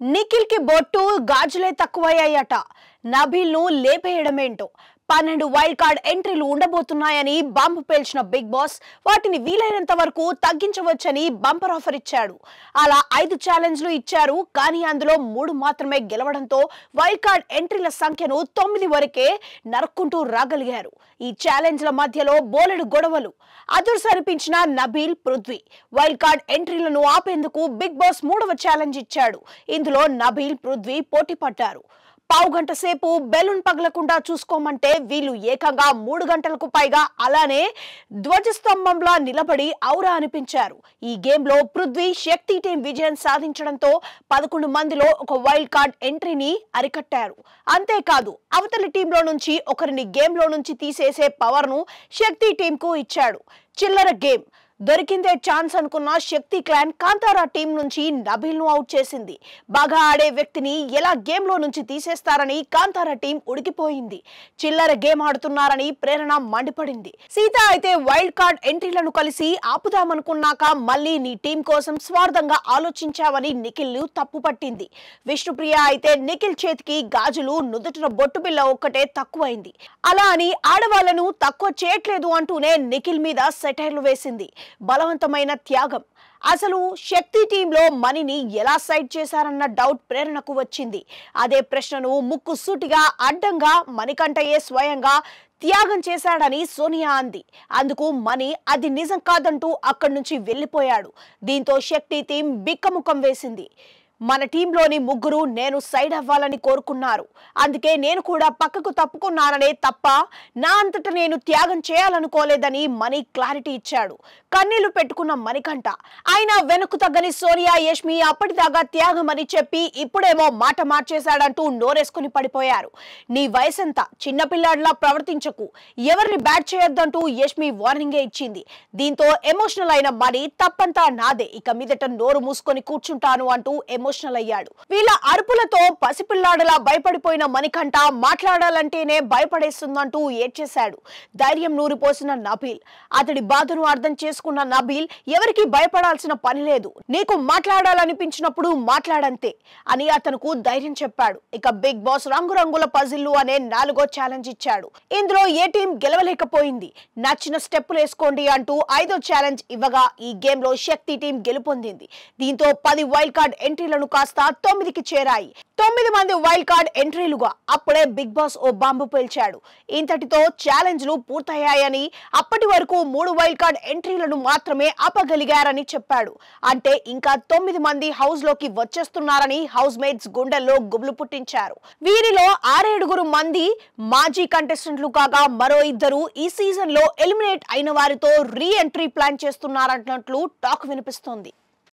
నిఖిల్ కి బొట్టు గాజులే తక్కువయ్యాయట. నబీల్ ను లేపేయడమేంటో. 12 వైల్డ్ కార్డ్ ఎంట్రీలు ఉండబోతున్నాయని బాంబు పేల్చిన బిగ్ బాస్ వాటిని వీలైనంత వరకు తగ్గించవచ్చని బంపర్ ఆఫర్ ఇచ్చాడు. అలా 5 ఛాలెంజ్లు ఇచ్చారు. కానీ అందులో 3 మాత్రమే గెలవడంతో వైల్డ్ కార్డ్ ఎంట్రీల సంఖ్యను 9 వరకే నరుక్కుంటూ రాగలిగారు. ఈ ఛాలెంజ్ల మధ్యలో బోలెడు గొడవలు. అదుర్సనిపించిన నబీల్, పృథ్వీ వైల్డ్ కార్డ్ ఎంట్రీలను ఆపేందుకు బిగ్ బాస్ 3వ ఛాలెంజ్ ఇచ్చాడు. ఇందులో నబీల్, పృథ్వీ పోటీ పడ్డారు. పావుగంట సేపు బెలూన్ పగలకుండా చూసుకోమంటే వీళ్ళు ఏకంగా 3 గంటలకు పైగా అలానే ధ్వజస్తంభంలా నిలబడి ఔరా అనిపించారు. ఈ గేమ్లో పృథ్వీ, శక్తి టీం విజయం సాధించడంతో 11 మందిలో ఒక వైల్డ్ కార్డ్ ఎంట్రీని అరికట్టారు. అంతేకాదు అవతలి టీంలో నుంచి ఒకరిని గేమ్లో నుంచి తీసేసే పవర్ను శక్తి టీంకు ఇచ్చాడు. చిల్లర గేమ్ దొరికిందే ఛాన్స్ అనుకున్న శక్తి క్లాన్ కాంతారా టీం నుంచి నబీల్ ను అవుట్ చేసింది. బాగా ఆడే వ్యక్తిని ఎలా గేమ్ లో నుంచి తీసేస్తారని కాంతారా టీం ఉడికిపోయింది. చిల్లర గేమ్ ఆడుతున్నారని ప్రేరణ మండిపడింది. సీత అయితే వైల్డ్ కార్డ్ ఎంట్రీలను కలిసి ఆపుదామనుకున్నాక మళ్ళీ నీ టీం కోసం స్వార్థంగా ఆలోచించావని నిఖిల్ ను తప్పుపట్టింది. విష్ణుప్రియ అయితే నిఖిల్ చేతికి గాజులు, నుదుటిన బొట్టు బిల్ల ఒక్కటే తక్కువైంది. అలా అని ఆడవాళ్లను తక్కువ చేయట్లేదు అంటూనే నిఖిల్ మీద సెటైర్లు వేసింది. బలవంతమైన త్యాగం. అసలు శక్తి టీంలో మనీని ఎలా సైడ్ చేశారన్న డౌట్ ప్రేరణకు వచ్చింది. అదే ప్రశ్నను ముక్కు సూటిగా అడ్డంగా మణికంఠయ్యే స్వయంగా త్యాగం చేశాడని సోనియా అంది. అందుకు మణి అది నిజం కాదంటూ అక్కడి నుంచి వెళ్లిపోయాడు. దీంతో శక్తి టీం బిక్కముఖం వేసింది. మన టీంలోని ముగ్గురు నేను సైడ్ అవ్వాలని కోరుకున్నారు. అందుకే నేను కూడా పక్కకు తప్పుకున్నాననే తప్ప నా అంతట నేను త్యాగం చేయాలనుకోలేదని మణి క్లారిటీ ఇచ్చాడు. కన్నీళ్లు పెట్టుకున్న మణికంఠ ఆయన వెనక్కు తగ్గని సోనియా, యష్మి అప్పటిదాకా త్యాగం అని చెప్పి ఇప్పుడేమో మాట మార్చేశాడంటూ నోరేసుకుని పడిపోయారు. నీ వయసెంత, చిన్నపిల్లాడిలా ప్రవర్తించకు, ఎవరిని బ్యాట్ చేయొద్దంటూ యష్మి వార్నింగే ఇచ్చింది. దీంతో ఎమోషనల్ అయిన మణి తప్పంతా నాదే, ఇక మీదట నోరు మూసుకొని కూర్చుంటాను అంటూ ఎమోషనల్ అయ్యాడు. వీళ్ళ అరుపులతో పసిపిల్లాడలా భయపడిపోయిన మణికంఠ మాట్లాడాలంటేనే భయపడేస్తుందంటూ ఏడ్చేశాడు. ధైర్యం నూరిపోసిన నబీల్. అతడి బాధను అర్థం చేసుకున్న నబీల్ ఎవరికి భయపడాల్సిన పని లేదు, నీకు మాట్లాడాలనిపించినప్పుడు మాట్లాడంతే అని అతనుకు ధైర్యం చెప్పాడు. ఇక బిగ్ బాస్ రంగురంగుల పజిల్లు అనే 4వ ఛాలెంజ్ ఇచ్చాడు. ఇందులో ఏ టీం గెలవలేకపోయింది. నచ్చిన స్టెప్పులు వేసుకోండి అంటూ 5వ ఛాలెంజ్ ఇవ్వగా ఈ గేమ్ లో శక్తి టీం గెలుపొందింది. దీంతో 10 వైల్డ్ కార్డ్ ఎంట్రీలను కాస్త 9కి చేరాయి. 9 మంది వైల్డ్ కార్డ్ ఎంట్రీలుగా అప్పుడే బిగ్ బాస్ ఓ బాంబు పేల్చాడు. ఇంతటితో ఛాలెంజ్లు పూర్తయ్యాయని, అప్పటి వరకు 3 వైల్డ్ కార్డ్ ఎంట్రీలను మాత్రమే ఆపగలిగారని చెప్పాడు. అంటే ఇంకా 9 మంది హౌస్ లోకి వచ్చేస్తున్నారని హౌస్ మేట్స్ గుండెల్లో గుబులు పుట్టించారు. వీరిలో 6-7 మంది మాజీ కంటెస్టెంట్లు కాగా మరో 2 ఈ సీజన్ లో ఎలిమినేట్ అయిన వారితో రీ ఎంట్రీ ప్లాన్ చేస్తున్నారన్నట్లు టాక్ వినిపిస్తోంది.